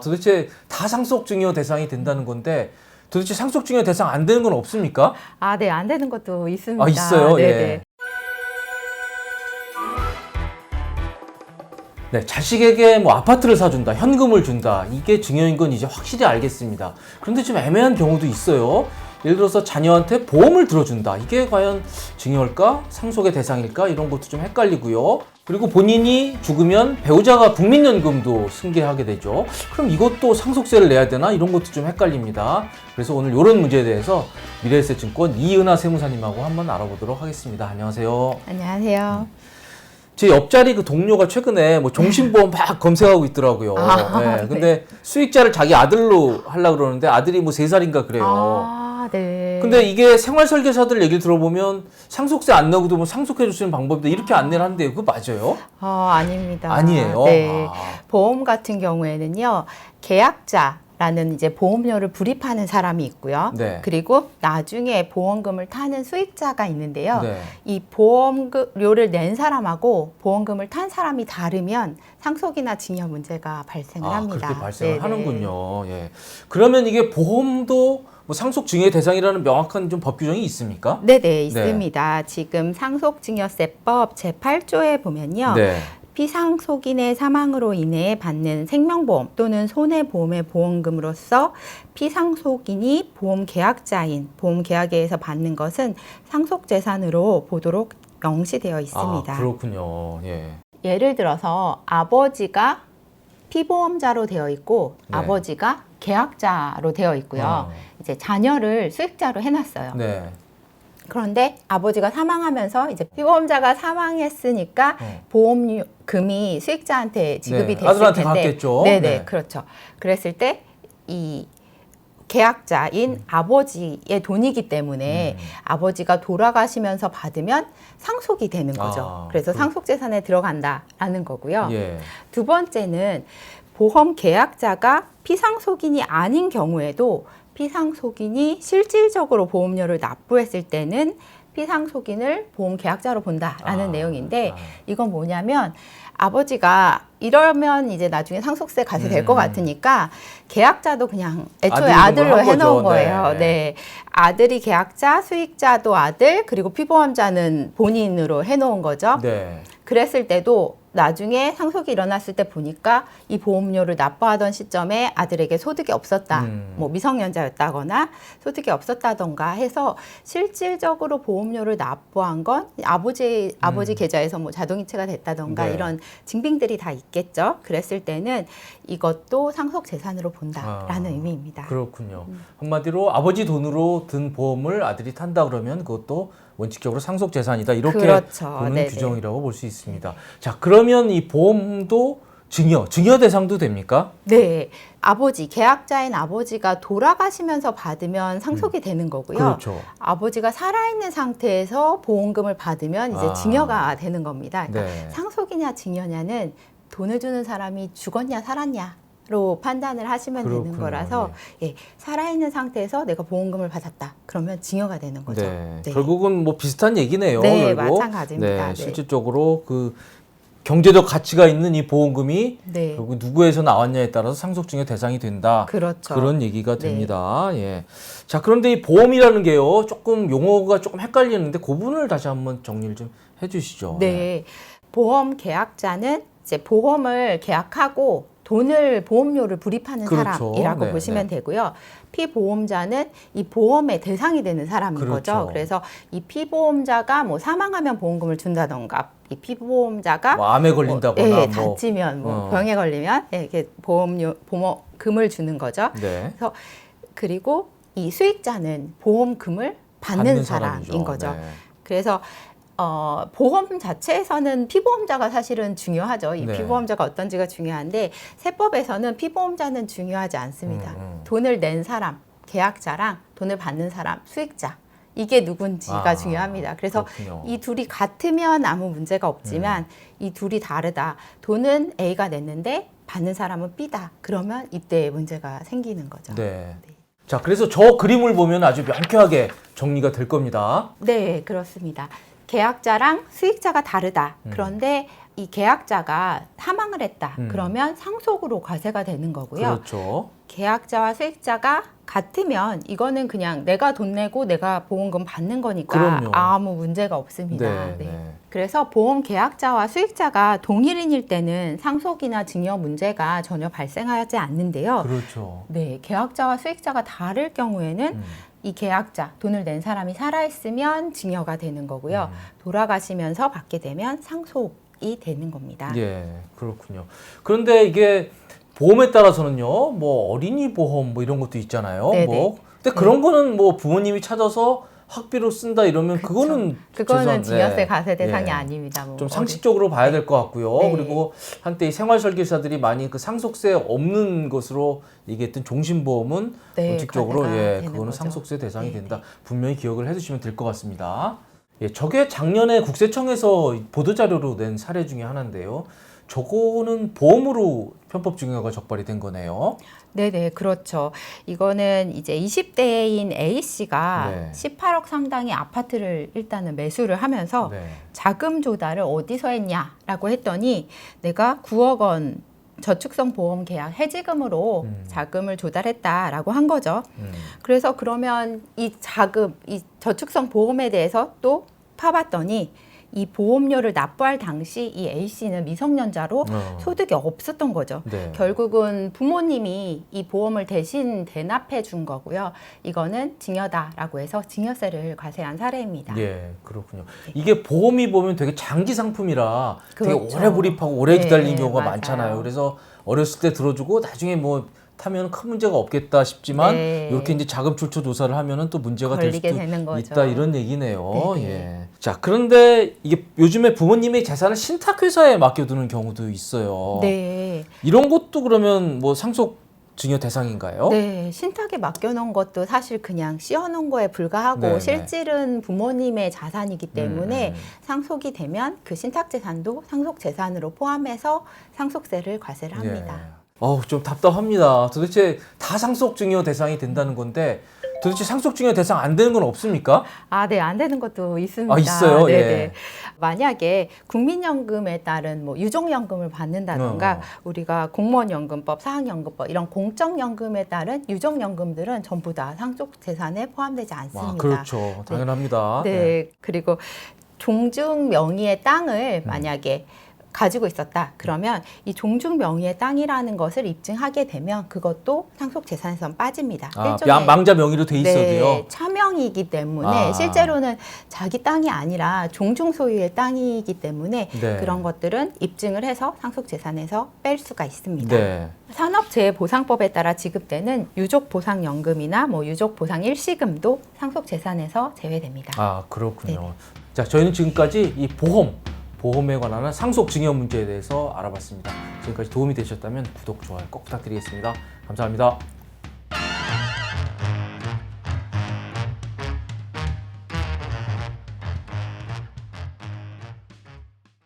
도대체 다 상속증여 대상이 된다는 건데 도대체 상속증여 대상 안 되는 건 없습니까? 아, 네, 안 되는 것도 있습니다. 아, 있어요? 네네. 예. 네, 자식에게 뭐 아파트를 사준다, 현금을 준다, 이게 증여인 건 이제 확실히 알겠습니다. 그런데 좀 애매한 경우도 있어요. 예를 들어서 자녀한테 보험을 들어준다. 이게 과연 증여일까? 상속의 대상일까? 이런 것도 좀 헷갈리고요. 그리고 본인이 죽으면 배우자가 국민연금도 승계하게 되죠. 그럼 이것도 상속세를 내야 되나? 이런 것도 좀 헷갈립니다. 그래서 오늘 이런 문제에 대해서 미래에셋증권 이은하 세무사님하고 한번 알아보도록 하겠습니다. 안녕하세요. 안녕하세요. 제 옆자리 그 동료가 최근에 뭐 종신보험 막 검색하고 있더라고요. 네. 근데 수익자를 자기 아들로 하려고 그러는데 아들이 뭐 3살인가 그래요. 아, 네. 근데 이게 생활설계사들 얘기를 들어보면 상속세 안 내고도 뭐 상속해 줄 수 있는 방법이다 이렇게 안내를 한대요. 그거 맞아요? 아닙니다. 아니에요? 네. 아. 보험 같은 경우에는요, 계약자라는 이제 보험료를 불입하는 사람이 있고요. 네. 그리고 나중에 보험금을 타는 수익자가 있는데요. 네. 이 보험료를 낸 사람하고 보험금을 탄 사람이 다르면 상속이나 증여 문제가 발생을 합니다. 그렇게 발생을 네네. 하는군요. 예. 그러면 이게 보험도 뭐 상속증여 대상이라는 명확한 좀 법 규정이 있습니까? 네네, 있습니다. 지금 상속증여세법 제8조에 보면요. 네. 피상속인의 사망으로 인해 받는 생명보험 또는 손해보험의 보험금으로서 피상속인이 보험계약자인 보험계약에서 받는 것은 상속재산으로 보도록 명시되어 있습니다. 아, 그렇군요. 예. 예를 들어서 아버지가 피보험자로 되어 있고 네. 아버지가 계약자로 되어 있고요. 이제 자녀를 수익자로 해놨어요. 네. 그런데 아버지가 사망하면서 이제 피보험자가 사망했으니까 보험금이 수익자한테 지급이 네, 됐을 아들한테 텐데, 갔겠죠. 네네, 네. 그렇죠. 그랬을 때 이 계약자인 아버지의 돈이기 때문에 아버지가 돌아가시면서 받으면 상속이 되는 거죠. 그래서 상속재산에 들어간다라는 거고요. 예. 두 번째는 보험 계약자가 피상속인이 아닌 경우에도 피상속인이 실질적으로 보험료를 납부했을 때는 피상속인을 보험 계약자로 본다라는 내용인데 이건 뭐냐면 아버지가 이러면 이제 나중에 상속세 가세 될 것 같으니까 계약자도 그냥 애초에 아들로 해놓은 거예요. 네. 네. 아들이 계약자, 수익자도 아들, 그리고 피보험자는 본인으로 해놓은 거죠. 네. 그랬을 때도 나중에 상속이 일어났을 때 보니까 이 보험료를 납부하던 시점에 아들에게 소득이 없었다. 뭐 미성년자였다거나 소득이 없었다던가 해서 실질적으로 보험료를 납부한 건 아버지 계좌에서 뭐 자동이체가 됐다던가 네. 이런 증빙들이 다 있겠죠. 그랬을 때는 이것도 상속 재산으로 본다라는 의미입니다. 그렇군요. 한마디로 아버지 돈으로 든 보험을 아들이 탄다 그러면 그것도 원칙적으로 상속 재산이다 이렇게 그렇죠. 보는 네네. 규정이라고 볼 수 있습니다. 자, 그러면 이 보험도 증여 대상도 됩니까? 네. 아버지, 계약자인 아버지가 돌아가시면서 받으면 상속이 되는 거고요. 그렇죠. 아버지가 살아있는 상태에서 보험금을 받으면 이제 증여가 되는 겁니다. 그러니까 네. 상속이냐 증여냐는 돈을 주는 사람이 죽었냐 살았냐로 판단을 하시면 그렇군요. 되는 거라서 예, 살아있는 상태에서 내가 보험금을 받았다. 그러면 증여가 되는 거죠. 네. 네. 결국은 뭐 비슷한 얘기네요. 네, 결국. 마찬가지입니다. 네, 네. 실질적으로 그 경제적 가치가 있는 이 보험금이 네. 결국 누구에서 나왔냐에 따라서 상속증여 대상이 된다. 그렇죠. 그런 얘기가 됩니다. 예. 자, 그런데 이 보험이라는 게요, 조금 용어가 조금 헷갈리는데 그 부분을 다시 한번 정리를 좀 해주시죠. 네. 보험 계약자는 이제 보험을 계약하고 돈을 보험료를 불입하는 그렇죠. 사람이라고 네, 보시면 네. 되고요. 피보험자는 이 보험의 대상이 되는 사람인 그렇죠. 거죠. 그래서 이 피보험자가 뭐 사망하면 보험금을 준다던가 이 피보험자가 뭐 암에 걸린다거나 예, 뭐. 다치면 뭐 병에 걸리면 예, 이렇게 보험금을 주는 거죠. 네. 그래서 그리고 이 수익자는 보험금을 받는 사람인 사람이죠. 거죠. 네. 그래서 보험 자체에서는 피보험자가 사실은 중요하죠. 이 네. 피보험자가 어떤지가 중요한데 세법에서는 피보험자는 중요하지 않습니다. 돈을 낸 사람, 계약자랑 돈을 받는 사람, 수익자. 이게 누군지가 중요합니다. 그래서 그렇군요. 이 둘이 같으면 아무 문제가 없지만 이 둘이 다르다. 돈은 A가 냈는데 받는 사람은 B다. 그러면 이때 문제가 생기는 거죠. 네. 자, 그래서 저 그림을 보면 아주 명쾌하게 정리가 될 겁니다. 네, 그렇습니다. 계약자랑 수익자가 다르다. 그런데 이 계약자가 사망을 했다. 음. 그러면 상속으로 과세가 되는 거고요. 그렇죠. 계약자와 수익자가 같으면 이거는 그냥 내가 돈 내고 내가 보험금 받는 거니까 그럼요. 아무 문제가 없습니다. 네, 네. 네. 그래서 보험 계약자와 수익자가 동일인일 때는 상속이나 증여 문제가 전혀 발생하지 않는데요. 그렇죠. 네, 계약자와 수익자가 다를 경우에는 음. 이 계약자, 돈을 낸 사람이 살아있으면 증여가 되는 거고요. 돌아가시면서 받게 되면 상속이 되는 겁니다. 예, 그렇군요. 그런데 이게 보험에 따라서는요, 뭐 어린이 보험 뭐 이런 것도 있잖아요. 네네. 뭐 근데 그런 거는 뭐 부모님이 찾아서 학비로 쓴다 이러면 그거는 그거는 증여세 네. 과세 대상이 예. 아닙니다. 뭐 좀 상식적으로 봐야 될 것 같고요. 네. 그리고 한때 이 생활 설계사들이 많이 그 상속세 없는 것으로 얘기했던 종신보험은 네, 원칙적으로 과세가 예, 되는 그거는 거죠. 상속세 대상이 네, 된다. 분명히 기억을 해두시면 될 것 같습니다. 예, 저게 작년에 국세청에서 보도자료로 낸 사례 중에 하나인데요. 저거는 보험으로 편법 증여가 적발이 된 거네요. 네네, 그렇죠. 이거는 이제 20대인 A씨가 네. 18억 상당의 아파트를 일단은 매수를 하면서 네. 자금 조달을 어디서 했냐라고 했더니 내가 9억 원 저축성 보험 계약 해지금으로 자금을 조달했다라고 한 거죠. 그래서 그러면 이 자금, 이 저축성 보험에 대해서 또 파봤더니 이 보험료를 납부할 당시 이 A씨는 미성년자로 소득이 없었던 거죠. 네. 결국은 부모님이 이 보험을 대신 대납해 준 거고요. 이거는 증여다라고 해서 증여세를 과세한 사례입니다. 예, 그렇군요. 이게 보험이 보면 되게 장기 상품이라 되게 그렇죠. 오래 몰입하고 오래 네, 기다리는 경우가 맞아요. 많잖아요. 그래서 어렸을 때 들어주고 나중에 뭐 타면 큰 문제가 없겠다 싶지만 네. 이렇게 이제 자금 출처 조사를 하면은 또 문제가 될 걸리게 수도 되는 거죠. 있다 이런 얘기네요. 네, 네. 예. 자, 그런데 이게 요즘에 부모님의 재산을 신탁회사에 맡겨두는 경우도 있어요. 네. 이런 것도 그러면 뭐 상속 증여 대상인가요? 네, 신탁에 맡겨놓은 것도 사실 그냥 씌워놓은 거에 불과하고 네, 네. 실질은 부모님의 자산이기 때문에 음. 상속이 되면 그 신탁재산도 상속재산으로 포함해서 상속세를 과세를 합니다. 예. 좀 답답합니다. 도대체 다 상속증여 대상이 된다는 건데 도대체 상속증여 대상 안 되는 건 없습니까? 아, 네, 안 되는 것도 있습니다. 아, 있어요? 네네. 예. 만약에 국민연금에 따른 뭐 유족연금을 받는다던가 우리가 공무원연금법, 사학연금법 이런 공적연금에 따른 유족연금들은 전부 다 상속재산에 포함되지 않습니다. 와, 그렇죠. 당연합니다. 네, 그리고 종중 명의의 땅을 만약에 가지고 있었다. 그러면 이 종중 명의의 땅이라는 것을 입증하게 되면 그것도 상속재산에선 빠집니다. 망자 명의로 돼 있어도요. 네, 차명이기 때문에 아. 실제로는 자기 땅이 아니라 종중 소유의 땅이기 때문에 네. 그런 것들은 입증을 해서 상속재산에서 뺄 수가 있습니다. 네. 산업재해보상법에 따라 지급되는 유족보상연금이나 뭐 유족보상 일시금도 상속재산에서 제외됩니다. 아, 그렇군요. 네. 자, 저희는 지금까지 이 보험에 관한 상속 증여 문제에 대해서 알아봤습니다. 지금까지 도움이 되셨다면 구독, 좋아요 꼭 부탁드리겠습니다. 감사합니다.